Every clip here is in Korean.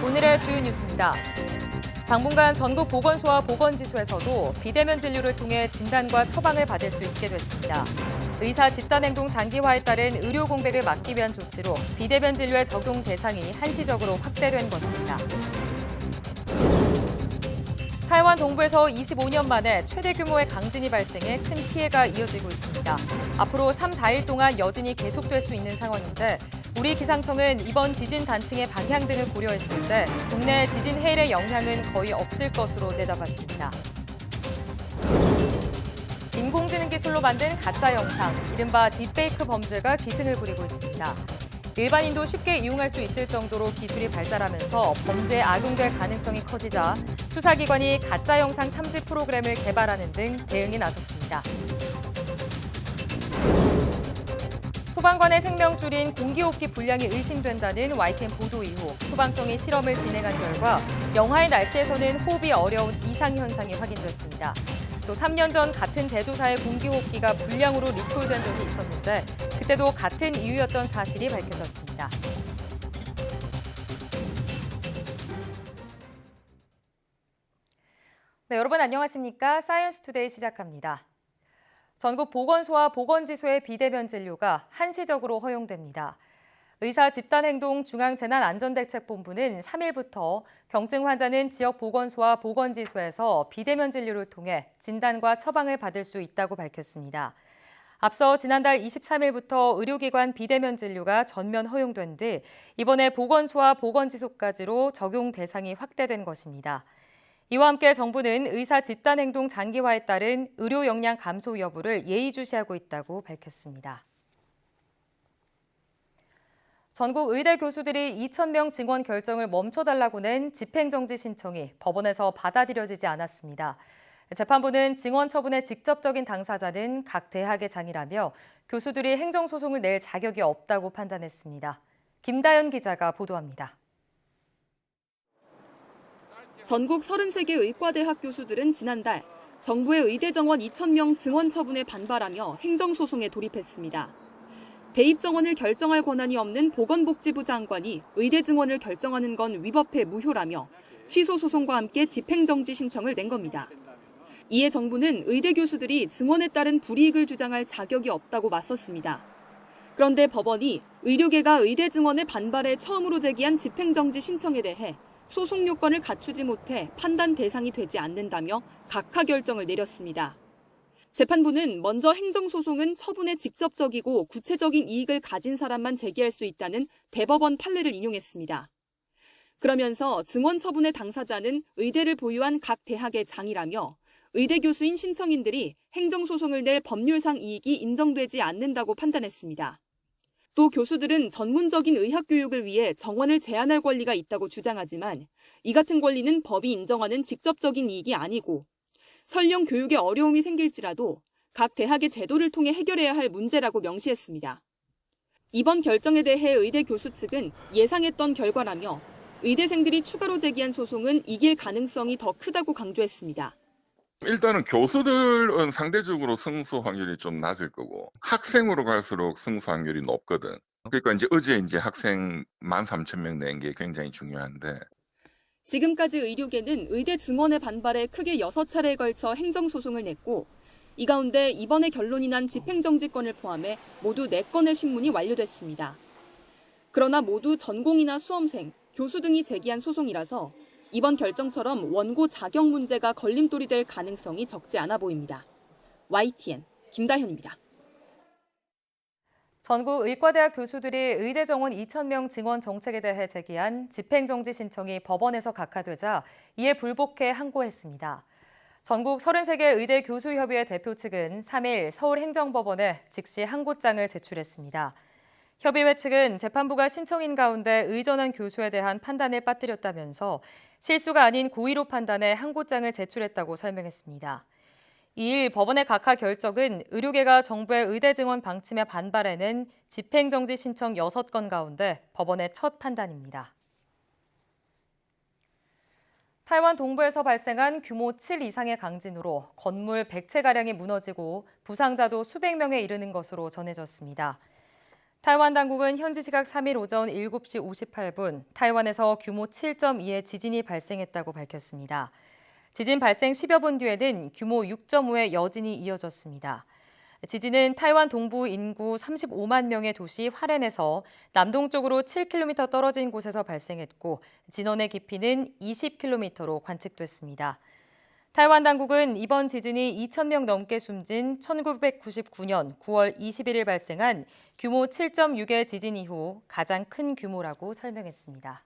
오늘의 주요 뉴스입니다. 당분간 전국 보건소와 보건지소에서도 비대면 진료를 통해 진단과 처방을 받을 수 있게 됐습니다. 의사 집단행동 장기화에 따른 의료 공백을 막기 위한 조치로 비대면 진료의 적용 대상이 한시적으로 확대된 것입니다. 타이완 동부에서 25년 만에 최대 규모의 강진이 발생해 큰 피해가 이어지고 있습니다. 앞으로 3, 4일 동안 여진이 계속될 수 있는 상황인데 우리 기상청은 이번 지진 단층의 방향 등을 고려했을 때 국내 지진 해일의 영향은 거의 없을 것으로 내다봤습니다. 인공지능 기술로 만든 가짜 영상, 이른바 딥페이크 범죄가 기승을 부리고 있습니다. 일반인도 쉽게 이용할 수 있을 정도로 기술이 발달하면서 범죄에 악용될 가능성이 커지자 수사기관이 가짜 영상 탐지 프로그램을 개발하는 등 대응에 나섰습니다. 소방관의 생명 줄인 공기호흡기 불량이 의심된다는 YTN 보도 이후 소방청이 실험을 진행한 결과 영하의 날씨에서는 호흡이 어려운 이상 현상이 확인됐습니다. 또 3년 전 같은 제조사의 공기호흡기가 불량으로 리콜된 적이 있었는데 그때도 같은 이유였던 사실이 밝혀졌습니다. 네, 여러분 안녕하십니까? 사이언스 투데이 시작합니다. 전국 보건소와 보건지소의 비대면 진료가 한시적으로 허용됩니다. 의사 집단행동 중앙재난안전대책본부는 3일부터 경증 환자는 지역 보건소와 보건지소에서 비대면 진료를 통해 진단과 처방을 받을 수 있다고 밝혔습니다. 앞서 지난달 23일부터 의료기관 비대면 진료가 전면 허용된 뒤 이번에 보건소와 보건지소까지로 적용 대상이 확대된 것입니다. 이와 함께 정부는 의사 집단행동 장기화에 따른 의료 역량 감소 여부를 예의주시하고 있다고 밝혔습니다. 전국 의대 교수들이 2,000명 증원 결정을 멈춰달라고 낸 집행정지 신청이 법원에서 받아들여지지 않았습니다. 재판부는 증원 처분의 직접적인 당사자는 각 대학의 장이라며 교수들이 행정소송을 낼 자격이 없다고 판단했습니다. 김다연 기자가 보도합니다. 전국 33개 의과대학 교수들은 지난달 정부의 의대 정원 2,000명 증원 처분에 반발하며 행정소송에 돌입했습니다. 대입 정원을 결정할 권한이 없는 보건복지부 장관이 의대 증원을 결정하는 건 위법해 무효라며 취소 소송과 함께 집행정지 신청을 낸 겁니다. 이에 정부는 의대 교수들이 증원에 따른 불이익을 주장할 자격이 없다고 맞섰습니다. 그런데 법원이 의료계가 의대 증원에 반발해 처음으로 제기한 집행정지 신청에 대해 소송 요건을 갖추지 못해 판단 대상이 되지 않는다며 각하 결정을 내렸습니다. 재판부는 먼저 행정소송은 처분에 직접적이고 구체적인 이익을 가진 사람만 제기할 수 있다는 대법원 판례를 인용했습니다. 그러면서 증원 처분의 당사자는 의대를 보유한 각 대학의 장이라며 의대 교수인 신청인들이 행정소송을 낼 법률상 이익이 인정되지 않는다고 판단했습니다. 또 교수들은 전문적인 의학 교육을 위해 정원을 제한할 권리가 있다고 주장하지만 이 같은 권리는 법이 인정하는 직접적인 이익이 아니고 설령 교육에 어려움이 생길지라도 각 대학의 제도를 통해 해결해야 할 문제라고 명시했습니다. 이번 결정에 대해 의대 교수 측은 예상했던 결과라며 의대생들이 추가로 제기한 소송은 이길 가능성이 더 크다고 강조했습니다. 일단은 교수들은 상대적으로 승소 확률이 좀 낮을 거고 학생으로 갈수록 승소 확률이 높거든. 그러니까 어제 학생 13,000명 낸 게 굉장히 중요한데. 지금까지 의료계는 의대 증원에 반발해 크게 6차례에 걸쳐 행정소송을 냈고 이 가운데 이번에 결론이 난 집행정지건을 포함해 모두 4건의 신문이 완료됐습니다. 그러나 모두 전공이나 수험생, 교수 등이 제기한 소송이라서 이번 결정처럼 원고 자격 문제가 걸림돌이 될 가능성이 적지 않아 보입니다. YTN 김다현입니다. 전국 의과대학 교수들이 의대 정원 2,000명 증원 정책에 대해 제기한 집행정지 신청이 법원에서 각하되자 이에 불복해 항고했습니다. 전국 33개 의대 교수협의회 대표 측은 3일 서울행정법원에 즉시 항고장을 제출했습니다. 협의회 측은 재판부가 신청인 가운데 의전한 교수에 대한 판단을 빠뜨렸다면서 실수가 아닌 고의로 판단해 항고장을 제출했다고 설명했습니다. 이일 법원의 각하 결정은 의료계가 정부의 의대 증원 방침에 반발해낸 집행정지 신청 6건 가운데 법원의 첫 판단입니다. 타이완 동부에서 발생한 규모 7 이상의 강진으로 건물 100채가량이 무너지고 부상자도 수백 명에 이르는 것으로 전해졌습니다. 타이완 당국은 현지 시각 3일 오전 7시 58분 타이완에서 규모 7.2의 지진이 발생했다고 밝혔습니다. 지진 발생 10여 분 뒤에는 규모 6.5의 여진이 이어졌습니다. 지진은 타이완 동부 인구 35만 명의 도시 화롄에서 남동쪽으로 7km 떨어진 곳에서 발생했고 진원의 깊이는 20km로 관측됐습니다. 타이완 당국은 이번 지진이 2,000명 넘게 숨진 1999년 9월 21일 발생한 규모 7.6의 지진 이후 가장 큰 규모라고 설명했습니다.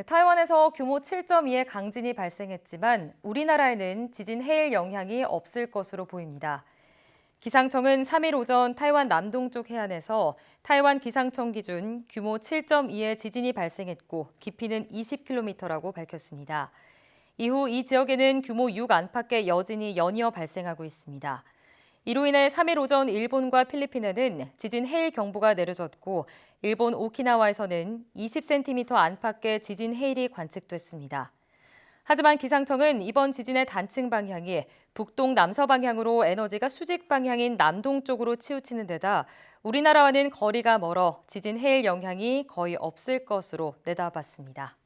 타이완에서 규모 7.2의 강진이 발생했지만 우리나라에는 지진 해일 영향이 없을 것으로 보입니다. 기상청은 3일 오전 타이완 남동쪽 해안에서 타이완 기상청 기준 규모 7.2의 지진이 발생했고 깊이는 20km라고 밝혔습니다. 이후 이 지역에는 규모 6 안팎의 여진이 연이어 발생하고 있습니다. 이로 인해 3일 오전 일본과 필리핀에는 지진 해일 경보가 내려졌고 일본 오키나와에서는 20cm 안팎의 지진 해일이 관측됐습니다. 하지만 기상청은 이번 지진의 단층 방향이 북동 남서 방향으로 에너지가 수직 방향인 남동쪽으로 치우치는 데다 우리나라와는 거리가 멀어 지진 해일 영향이 거의 없을 것으로 내다봤습니다.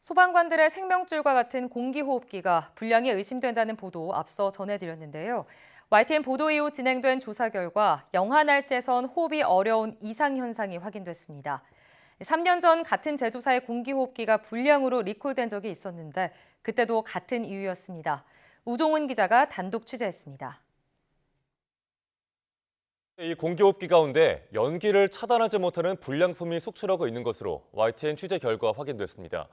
소방관들의 생명줄과 같은 공기호흡기가 불량이 의심된다는 보도 앞서 전해드렸는데요. YTN 보도 이후 진행된 조사 결과 영하 날씨에선 호흡이 어려운 이상 현상이 확인됐습니다. 3년 전 같은 제조사의 공기호흡기가 불량으로 리콜된 적이 있었는데 그때도 같은 이유였습니다. 우종훈 기자가 단독 취재했습니다. 이 공기호흡기 가운데 연기를 차단하지 못하는 불량품이 속출하고 있는 것으로 YTN 취재 결과 확인됐습니다.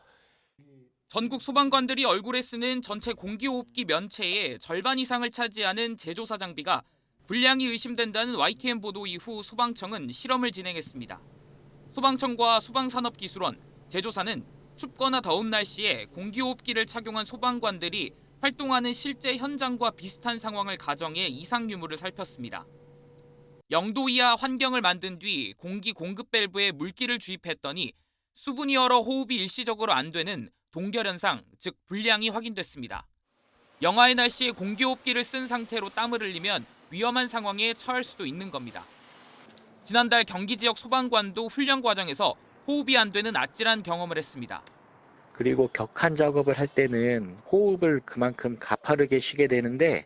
전국 소방관들이 얼굴에 쓰는 전체 공기호흡기 면체의 절반 이상을 차지하는 제조사 장비가 불량이 의심된다는 YTN 보도 이후 소방청은 실험을 진행했습니다. 소방청과 소방산업기술원, 제조사는 춥거나 더운 날씨에 공기호흡기를 착용한 소방관들이 활동하는 실제 현장과 비슷한 상황을 가정해 이상 유무를 살폈습니다. 0도 이하 환경을 만든 뒤 공기 공급 밸브에 물기를 주입했더니 수분이 얼어 호흡이 일시적으로 안 되는 동결현상, 즉 불량이 확인됐습니다. 영하의 날씨에 공기호흡기를 쓴 상태로 땀을 흘리면 위험한 상황에 처할 수도 있는 겁니다. 지난달 경기 지역 소방관도 훈련 과정에서 호흡이 안 되는 아찔한 경험을 했습니다. 그리고 격한 작업을 할 때는 호흡을 그만큼 가파르게 쉬게 되는데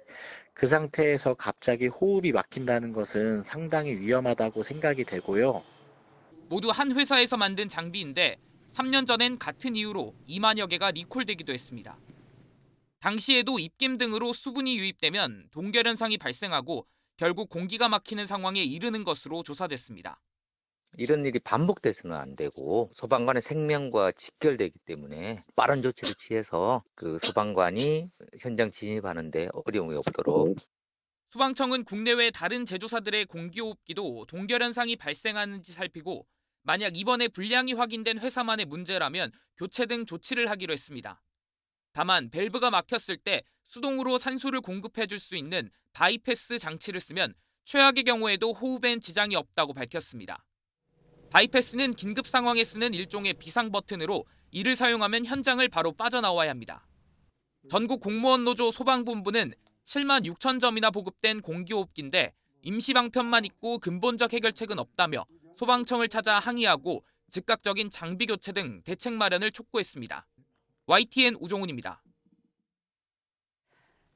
그 상태에서 갑자기 호흡이 막힌다는 것은 상당히 위험하다고 생각이 되고요. 모두 한 회사에서 만든 장비인데 3년 전엔 같은 이유로 2만여 개가 리콜되기도 했습니다. 당시에도 입김 등으로 수분이 유입되면 동결 현상이 발생하고 결국 공기가 막히는 상황에 이르는 것으로 조사됐습니다. 이런 일이 반복돼서는 안 되고 소방관의 생명과 직결되기 때문에 빠른 조치를 취해서 그 소방관이 현장 진입하는데 어려움이 없도록. 소방청은 국내외 다른 제조사들의 공기호흡기도 동결 현상이 발생하는지 살피고 만약 이번에 불량이 확인된 회사만의 문제라면 교체 등 조치를 하기로 했습니다. 다만 밸브가 막혔을 때 수동으로 산소를 공급해 줄 수 있는 바이패스 장치를 쓰면 최악의 경우에도 호흡엔 지장이 없다고 밝혔습니다. 바이패스는 긴급 상황에 쓰는 일종의 비상 버튼으로 이를 사용하면 현장을 바로 빠져나와야 합니다. 전국 공무원 노조 소방본부는 7만 6천 점이나 보급된 공기호흡기인데 임시 방편만 있고 근본적 해결책은 없다며 소방청을 찾아 항의하고 즉각적인 장비 교체 등 대책 마련을 촉구했습니다. YTN 우종훈입니다.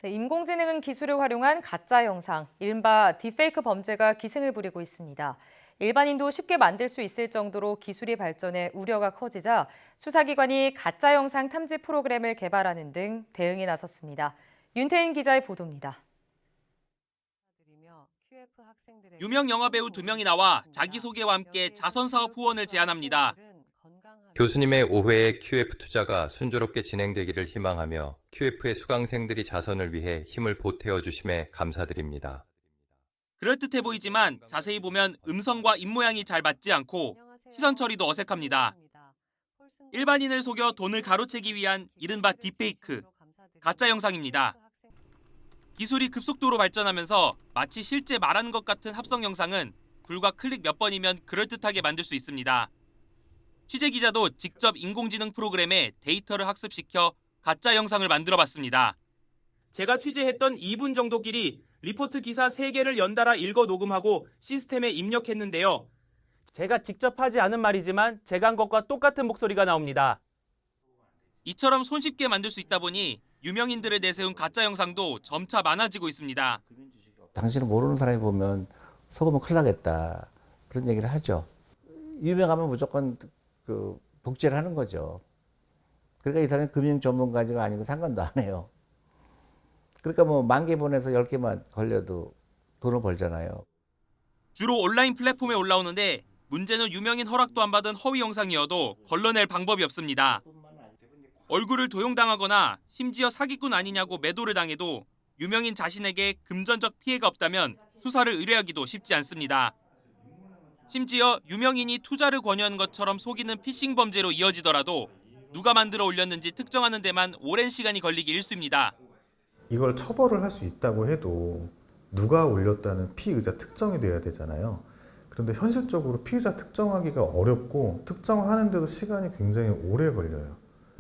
인공지능 기술을 활용한 가짜 영상, 이른바 딥페이크 범죄가 기승을 부리고 있습니다. 일반인도 쉽게 만들 수 있을 정도로 기술이 발전해 우려가 커지자 수사기관이 가짜 영상 탐지 프로그램을 개발하는 등 대응에 나섰습니다. 윤태인 기자의 보도입니다. 유명 영화배우 2명이 나와 자기소개와 함께 자선사업 후원을 제안합니다. 교수님의 5회의 QF 투자가 순조롭게 진행되기를 희망하며 QF의 수강생들이 자선을 위해 힘을 보태어 주심에 감사드립니다. 그럴듯해 보이지만 자세히 보면 음성과 입모양이 잘 맞지 않고 시선 처리도 어색합니다. 일반인을 속여 돈을 가로채기 위한 이른바 딥페이크, 가짜 영상입니다. 기술이 급속도로 발전하면서 마치 실제 말하는 것 같은 합성 영상은 불과 클릭 몇 번이면 그럴듯하게 만들 수 있습니다. 취재 기자도 직접 인공지능 프로그램에 데이터를 학습시켜 가짜 영상을 만들어봤습니다. 제가 취재했던 2분 정도 길이 리포트 기사 3개를 연달아 읽어 녹음하고 시스템에 입력했는데요. 제가 직접 하지 않은 말이지만 제가 한 것과 똑같은 목소리가 나옵니다. 이처럼 손쉽게 만들 수 있다 보니 유명인들을 내세운 가짜 영상도 점차 많아지고 있습니다. 당신을 모르는 사람이 보면 속으면 큰일 나겠다. 그런 얘기를 하죠. 유명하면 무조건 복제를 하는 거죠. 그러니까 이 사람이 금융 전문가가 아니고 상관도 안 해요. 그러니까 뭐 10,000개 보내서 10개만 걸려도 돈을 벌잖아요. 주로 온라인 플랫폼에 올라오는데 문제는 유명인 허락도 안 받은 허위 영상이어도 걸러낼 방법이 없습니다. 얼굴을 도용당하거나 심지어 사기꾼 아니냐고 매도를 당해도 유명인 자신에게 금전적 피해가 없다면 수사를 의뢰하기도 쉽지 않습니다. 심지어 유명인이 투자를 권유하는 것처럼 속이는 피싱 범죄로 이어지더라도 누가 만들어 올렸는지 특정하는 데만 오랜 시간이 걸리기 일쑤입니다. 이걸 처벌을 할 수 있다고 해도 누가 올렸다는 피의자 특정이 돼야 되잖아요. 그런데 현실적으로 피의자 특정하기가 어렵고 특정하는데도 시간이 굉장히 오래 걸려요.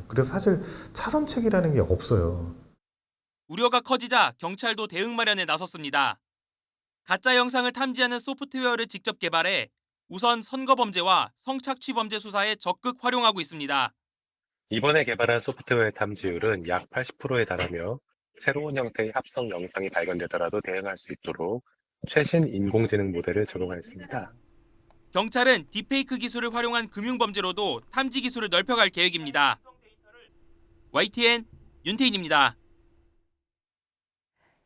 그래서 사실 차선책이라는 게 없어요. 우려가 커지자 경찰도 대응 마련에 나섰습니다. 가짜 영상을 탐지하는 소프트웨어를 직접 개발해 우선 선거범죄와 성착취범죄 수사에 적극 활용하고 있습니다. 이번에 개발한 소프트웨어 탐지율은 약 80%에 달하며 새로운 형태의 합성 영상이 발견되더라도 대응할 수 있도록 최신 인공지능 모델을 적용하였습니다. 경찰은 딥페이크 기술을 활용한 금융범죄로도 탐지 기술을 넓혀갈 계획입니다. YTN 윤태인입니다.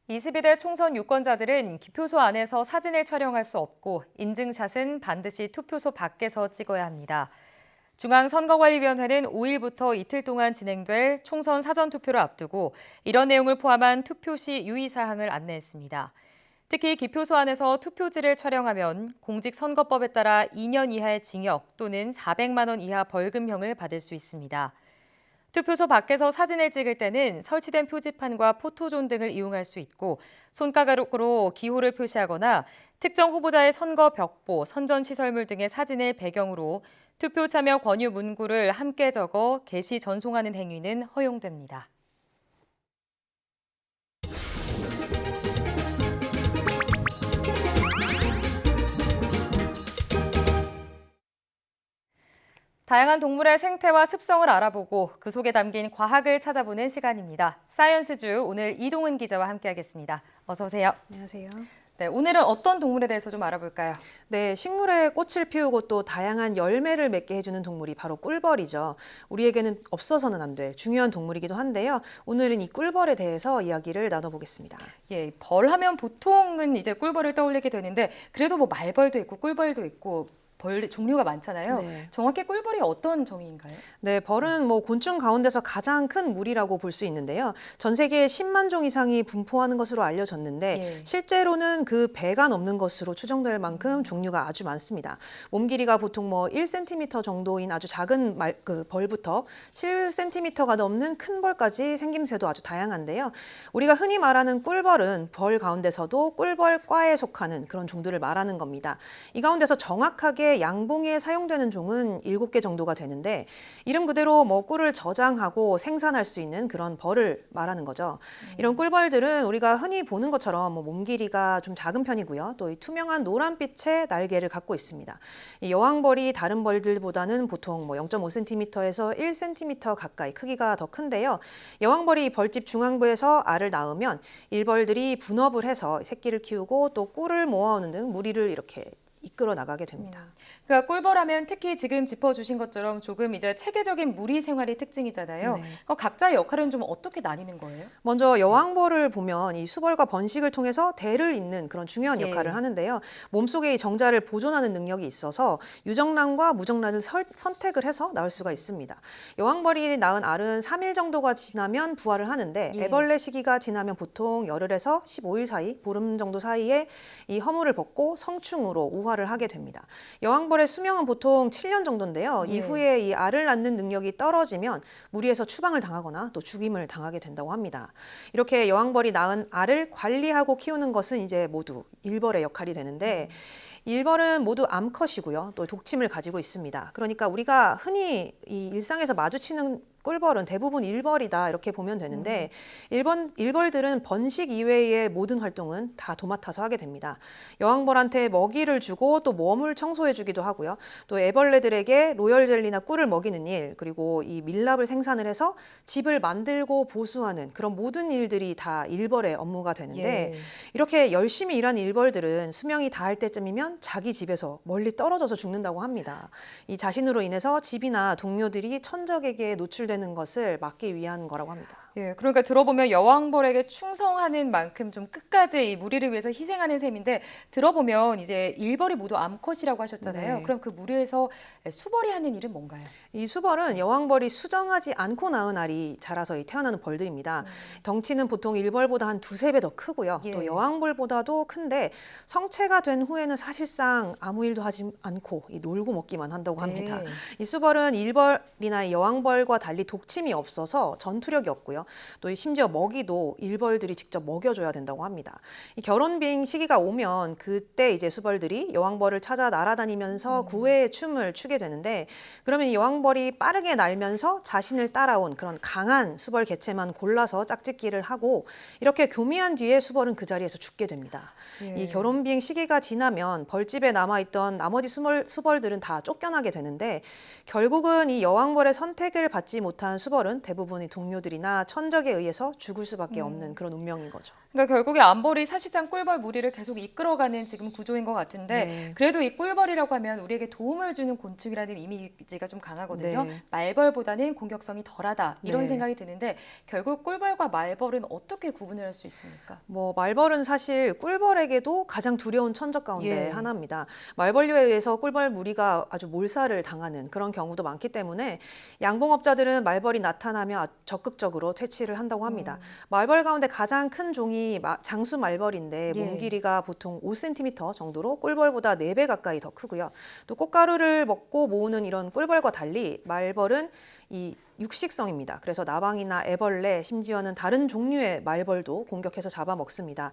22대 총선 유권자들은 기표소 안에서 사진을 촬영할 수 없고 인증샷은 반드시 투표소 밖에서 찍어야 합니다. 중앙선거관리위원회는 5일부터 이틀 동안 진행될 총선 사전투표를 앞두고 이런 내용을 포함한 투표 시 유의사항을 안내했습니다. 특히 기표소 안에서 투표지를 촬영하면 공직선거법에 따라 2년 이하의 징역 또는 400만 원 이하 벌금형을 받을 수 있습니다. 투표소 밖에서 사진을 찍을 때는 설치된 표지판과 포토존 등을 이용할 수 있고 손가락으로 기호를 표시하거나 특정 후보자의 선거 벽보, 선전시설물 등의 사진을 배경으로 투표 참여 권유 문구를 함께 적어 게시 전송하는 행위는 허용됩니다. 다양한 동물의 생태와 습성을 알아보고 그 속에 담긴 과학을 찾아보는 시간입니다. 사이언스주 오늘 이동은 기자와 함께하겠습니다. 어서 오세요. 안녕하세요. 네, 오늘은 어떤 동물에 대해서 좀 알아볼까요? 네, 식물에 꽃을 피우고 또 다양한 열매를 맺게 해주는 동물이 바로 꿀벌이죠. 우리에게는 없어서는 안 될 중요한 동물이기도 한데요. 오늘은 이 꿀벌에 대해서 이야기를 나눠보겠습니다. 예, 벌하면 보통은 이제 꿀벌을 떠올리게 되는데 그래도 뭐 말벌도 있고 꿀벌도 있고 벌 종류가 많잖아요. 네. 정확히 꿀벌이 어떤 종인가요? 네, 벌은 뭐 곤충 가운데서 가장 큰 무리라고 볼 수 있는데요. 전 세계에 10만 종 이상이 분포하는 것으로 알려졌는데 실제로는 그 배가 넘는 것으로 추정될 만큼 종류가 아주 많습니다. 몸 길이가 보통 뭐 1cm 정도인 아주 작은 벌부터 7cm가 넘는 큰 벌까지 생김새도 아주 다양한데요. 우리가 흔히 말하는 꿀벌은 벌 가운데서도 꿀벌과에 속하는 그런 종들을 말하는 겁니다. 이 가운데서 정확하게 양봉에 사용되는 종은 7개 정도가 되는데 이름 그대로 뭐 꿀을 저장하고 생산할 수 있는 그런 벌을 말하는 거죠. 이런 꿀벌들은 우리가 흔히 보는 것처럼 뭐 몸 길이가 좀 작은 편이고요. 또 이 투명한 노란빛의 날개를 갖고 있습니다. 이 여왕벌이 다른 벌들보다는 보통 뭐 0.5cm에서 1cm 가까이 크기가 더 큰데요. 여왕벌이 벌집 중앙부에서 알을 낳으면 일벌들이 분업을 해서 새끼를 키우고 또 꿀을 모아오는 등 무리를 이렇게 이끌어 나가게 됩니다. 그러니까 꿀벌하면 특히 지금 짚어주신 것처럼 조금 이제 체계적인 무리 생활이 특징이잖아요. 네. 각자의 역할은 좀 어떻게 나뉘는 거예요? 먼저 여왕벌을 보면 이 수벌과 번식을 통해서 대를 잇는 그런 중요한 역할을 하는데요. 몸속에 이 정자를 보존하는 능력이 있어서 유정란과 무정란을 선택을 해서 낳을 수가 있습니다. 여왕벌이 낳은 알은 3일 정도가 지나면 부화를 하는데 애벌레 시기가 지나면 보통 열흘에서 15일 사이, 보름 정도 사이에 이 허물을 벗고 성충으로 우화 진화를 하게 됩니다. 여왕벌의 수명은 보통 7년 정도인데요. 예. 이후에 이 알을 낳는 능력이 떨어지면 무리해서 추방을 당하거나 또 죽임을 당하게 된다고 합니다. 이렇게 여왕벌이 낳은 알을 관리하고 키우는 것은 이제 모두 일벌의 역할이 되는데 일벌은 모두 암컷이고요. 또 독침을 가지고 있습니다. 그러니까 우리가 흔히 이 일상에서 마주치는 꿀벌은 대부분 일벌이다 이렇게 보면 되는데 일벌들은 번식 이외의 모든 활동은 다 도맡아서 하게 됩니다. 여왕벌한테 먹이를 주고 또 몸을 청소해주기도 하고요. 또 애벌레들에게 로열 젤리나 꿀을 먹이는 일, 그리고 이 밀랍을 생산을 해서 집을 만들고 보수하는 그런 모든 일들이 다 일벌의 업무가 되는데 이렇게 열심히 일하는 일벌들은 수명이 다할 때쯤이면 자기 집에서 멀리 떨어져서 죽는다고 합니다. 이 자신으로 인해서 집이나 동료들이 천적에게 노출되는 것을 막기 위한 거라고 합니다. 예, 그러니까 들어보면 여왕벌에게 충성하는 만큼 좀 끝까지 이 무리를 위해서 희생하는 셈인데 들어보면 이제 일벌이 모두 암컷이라고 하셨잖아요. 네. 그럼 그 무리에서 수벌이 하는 일은 뭔가요? 이 수벌은 여왕벌이 수정하지 않고 낳은 알이 자라서 태어나는 벌들입니다. 덩치는 보통 일벌보다 한 2~3배 더 크고요. 예. 또 여왕벌보다도 큰데 성체가 된 후에는 사실상 아무 일도 하지 않고 놀고 먹기만 한다고 합니다. 이 수벌은 일벌이나 이 여왕벌과 달리 독침이 없어서 전투력이 없고요. 또 심지어 먹이도 일벌들이 직접 먹여줘야 된다고 합니다. 이 결혼 비행 시기가 오면 그때 이제 수벌들이 여왕벌을 찾아 날아다니면서 구애의 춤을 추게 되는데 그러면 이 여왕벌이 빠르게 날면서 자신을 따라온 그런 강한 수벌 개체만 골라서 짝짓기를 하고 이렇게 교미한 뒤에 수벌은 그 자리에서 죽게 됩니다. 이 결혼 비행 시기가 지나면 벌집에 남아있던 나머지 수벌들은 다 쫓겨나게 되는데 결국은 이 여왕벌의 선택을 받지 못한 수벌은 대부분 이 동료들이나 천적에 의해서 죽을 수밖에 없는 그런 운명인 거죠. 그러니까 결국에 암벌이 사실상 꿀벌 무리를 계속 이끌어가는 지금 구조인 것 같은데 그래도 이 꿀벌이라고 하면 우리에게 도움을 주는 곤충이라는 이미지가 좀 강하거든요. 말벌보다는 공격성이 덜하다 이런 생각이 드는데 결국 꿀벌과 말벌은 어떻게 구분을 할 수 있습니까? 말벌은 사실 꿀벌에게도 가장 두려운 천적 가운데 하나입니다. 말벌류에 의해서 꿀벌 무리가 아주 몰살을 당하는 그런 경우도 많기 때문에 양봉업자들은 말벌이 나타나면 적극적으로 퇴치를 한다고 합니다. 말벌 가운데 가장 큰 종이 장수 말벌인데 몸 길이가 보통 5cm 정도로 꿀벌보다 4배 가까이 더 크고요. 또 꽃가루를 먹고 모으는 이런 꿀벌과 달리 말벌은 이 육식성입니다. 그래서 나방이나 애벌레, 심지어는 다른 종류의 말벌도 공격해서 잡아먹습니다.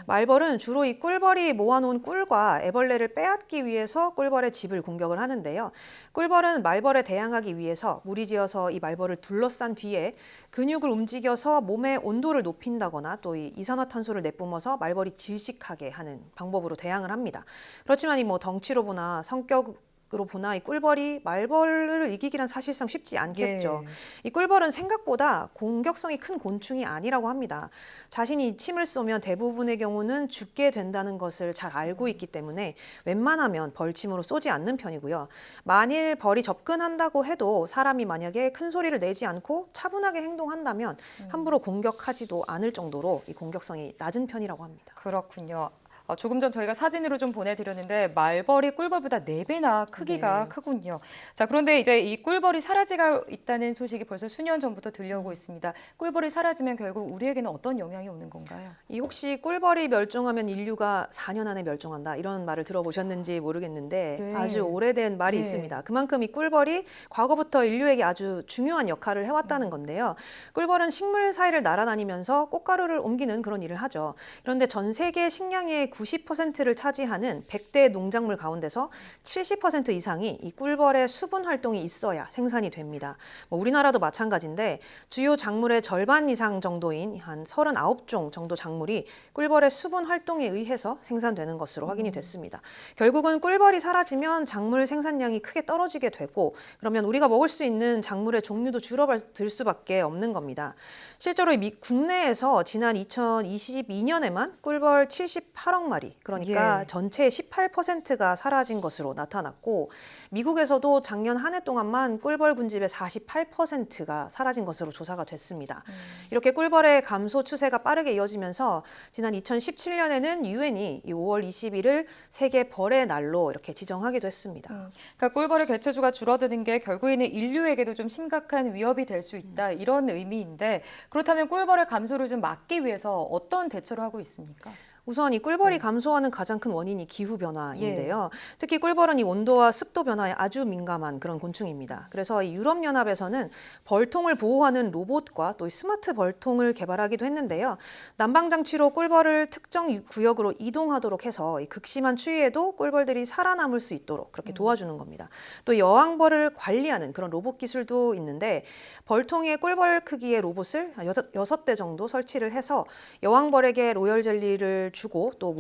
말벌은 주로 이 꿀벌이 모아놓은 꿀과 애벌레를 빼앗기 위해서 꿀벌의 집을 공격을 하는데요. 꿀벌은 말벌에 대항하기 위해서 무리지어서 이 말벌을 둘러싼 뒤에 근육을 움직여서 몸의 온도를 높인다거나 또 이 이산화탄소를 내뿜어서 말벌이 질식하게 하는 방법으로 대항을 합니다. 그렇지만 이 덩치로 보나 성격으로 보나 이 꿀벌이 말벌을 이기기란 사실상 쉽지 않겠죠. 이 꿀벌은 생각보다 공격성이 큰 곤충이 아니라고 합니다. 자신이 침을 쏘면 대부분의 경우는 죽게 된다는 것을 잘 알고 있기 때문에 웬만하면 벌침으로 쏘지 않는 편이고요. 만일 벌이 접근한다고 해도 사람이 만약에 큰 소리를 내지 않고 차분하게 행동한다면 함부로 공격하지도 않을 정도로 이 공격성이 낮은 편이라고 합니다. 그렇군요. 조금 전 저희가 사진으로 좀 보내드렸는데 말벌이 꿀벌보다 4배나 크기가 크군요. 자, 그런데 이제 이 꿀벌이 사라지고 있다는 소식이 벌써 수년 전부터 들려오고 있습니다. 꿀벌이 사라지면 결국 우리에게는 어떤 영향이 오는 건가요? 혹시 꿀벌이 멸종하면 인류가 4년 안에 멸종한다 이런 말을 들어보셨는지 모르겠는데 아주 오래된 말이 있습니다. 그만큼 이 꿀벌이 과거부터 인류에게 아주 중요한 역할을 해왔다는 건데요. 꿀벌은 식물 사이를 날아다니면서 꽃가루를 옮기는 그런 일을 하죠. 그런데 전 세계 식량의 90%를 차지하는 100대 농작물 가운데서 70% 이상이 이 꿀벌의 수분 활동이 있어야 생산이 됩니다. 우리나라도 마찬가지인데 주요 작물의 절반 이상 정도인 한 39종 정도 작물이 꿀벌의 수분 활동에 의해서 생산되는 것으로 확인이 됐습니다. 결국은 꿀벌이 사라지면 작물 생산량이 크게 떨어지게 되고 그러면 우리가 먹을 수 있는 작물의 종류도 줄어들 수밖에 없는 겁니다. 실제로 국내에서 지난 2022년에만 꿀벌 78억 마리, 그러니까 전체의 18%가 사라진 것으로 나타났고 미국에서도 작년 한 해 동안만 꿀벌 군집의 48%가 사라진 것으로 조사가 됐습니다. 이렇게 꿀벌의 감소 추세가 빠르게 이어지면서 지난 2017년에는 유엔이 5월 20일을 세계 벌의 날로 이렇게 지정하기도 했습니다. 그러니까 꿀벌의 개체수가 줄어드는 게 결국에는 인류에게도 좀 심각한 위협이 될 수 있다 이런 의미인데 그렇다면 꿀벌의 감소를 좀 막기 위해서 어떤 대처를 하고 있습니까? 우선 이 꿀벌이 감소하는 가장 큰 원인이 기후 변화인데요. 특히 꿀벌은 이 온도와 습도 변화에 아주 민감한 그런 곤충입니다. 그래서 이 유럽연합에서는 벌통을 보호하는 로봇과 또 스마트 벌통을 개발하기도 했는데요. 난방장치로 꿀벌을 특정 구역으로 이동하도록 해서 이 극심한 추위에도 꿀벌들이 살아남을 수 있도록 그렇게 도와주는 겁니다. 또 여왕벌을 관리하는 그런 로봇 기술도 있는데 벌통에 꿀벌 크기의 로봇을 6대 정도 설치를 해서 여왕벌에게 로열 젤리를 주고 또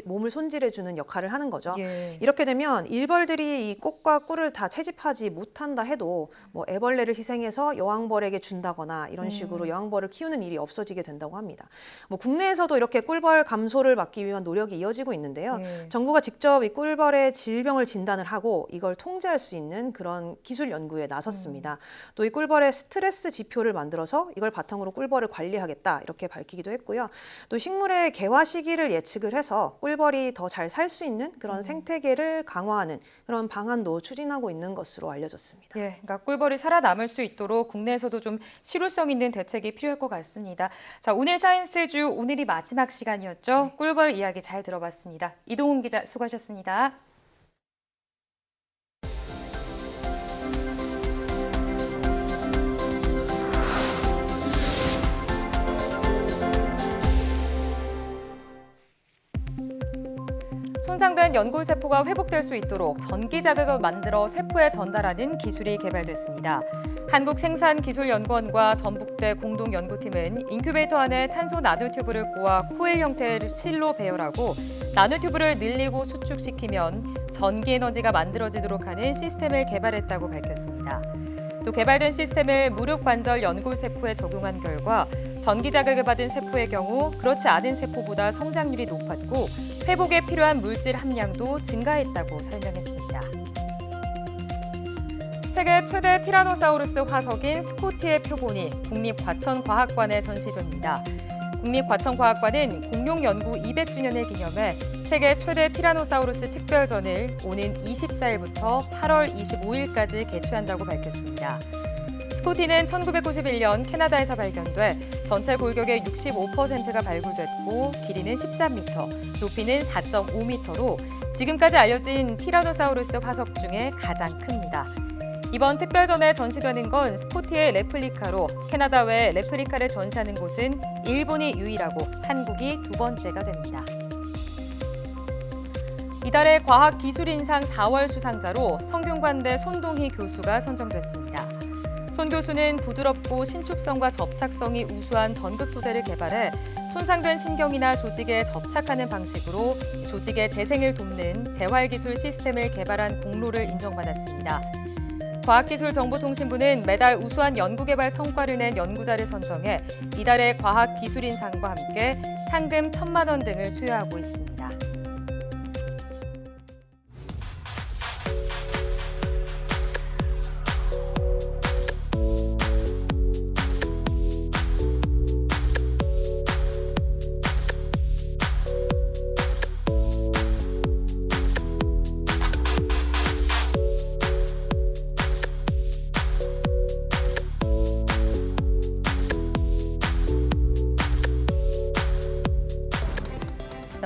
몸을 손질해주는 역할을 하는 거죠. 이렇게 되면 일벌들이 이 꽃과 꿀을 다 채집하지 못한다 해도 뭐 애벌레를 희생해서 여왕벌에게 준다거나 이런 식으로 여왕벌을 키우는 일이 없어지게 된다고 합니다. 뭐 국내에서도 이렇게 꿀벌 감소를 막기 위한 노력이 이어지고 있는데요. 정부가 직접 이 꿀벌의 질병을 진단을 하고 이걸 통제할 수 있는 그런 기술 연구에 나섰습니다. 또 이 꿀벌의 스트레스 지표를 만들어서 이걸 바탕으로 꿀벌을 관리하겠다 이렇게 밝히기도 했고요. 또 식물의 개화 시기를 예측을 해서 꿀벌이 더 잘 살 수 있는 그런 생태계를 강화하는 그런 방안도 추진하고 있는 것으로 알려졌습니다. 그러니까 꿀벌이 살아남을 수 있도록 국내에서도 좀 실효성 있는 대책이 필요할 것 같습니다. 자, 오늘 사이언스주 오늘이 마지막 시간이었죠. 꿀벌 이야기 잘 들어봤습니다. 이동훈 기자 수고하셨습니다. 손상된 연골세포가 회복될 수 있도록 전기 자극을 만들어 세포에 전달하는 기술이 개발됐습니다. 한국생산기술연구원과 전북대 공동연구팀은 인큐베이터 안에 탄소 나노튜브를 꼬아 코일 형태의 실로 배열하고 나노튜브를 늘리고 수축시키면 전기 에너지가 만들어지도록 하는 시스템을 개발했다고 밝혔습니다. 또 개발된 시스템을 무릎 관절 연골세포에 적용한 결과 전기 자극을 받은 세포의 경우 그렇지 않은 세포보다 성장률이 높았고 회복에 필요한 물질 함량도 증가했다고 설명했습니다. 세계 최대 티라노사우루스 화석인 스코티의 표본이 국립과천과학관에 전시됩니다. 국립과천과학관은 공룡 연구 200주년을 기념해 세계 최대 티라노사우루스 특별전을 오는 24일부터 8월 25일까지 개최한다고 밝혔습니다. 스코티는 1991년 캐나다에서 발견돼 전체 골격의 65%가 발굴됐고 길이는 13m, 높이는 4.5m로 지금까지 알려진 티라노사우루스 화석 중에 가장 큽니다. 이번 특별전에 전시되는 건 스코티의 레플리카로 캐나다 외 레플리카를 전시하는 곳은 일본이 유일하고 한국이 두 번째가 됩니다. 이달의 과학기술인상 4월 수상자로 성균관대 손동희 교수가 선정됐습니다. 손 교수는 부드럽고 신축성과 접착성이 우수한 전극 소재를 개발해 손상된 신경이나 조직에 접착하는 방식으로 조직의 재생을 돕는 재활기술 시스템을 개발한 공로를 인정받았습니다. 과학기술정보통신부는 매달 우수한 연구개발 성과를 낸 연구자를 선정해 이달의 과학기술인상과 함께 상금 1,000만 원 등을 수여하고 있습니다.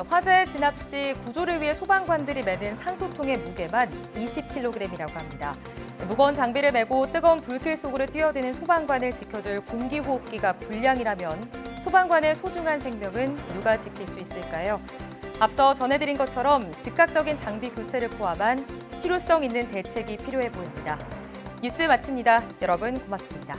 화재 진압 시 구조를 위해 소방관들이 매는 산소통의 무게만 20kg이라고 합니다. 무거운 장비를 메고 뜨거운 불길 속으로 뛰어드는 소방관을 지켜줄 공기호흡기가 불량이라면 소방관의 소중한 생명은 누가 지킬 수 있을까요? 앞서 전해드린 것처럼 즉각적인 장비 교체를 포함한 실효성 있는 대책이 필요해 보입니다. 뉴스 마칩니다. 여러분 고맙습니다.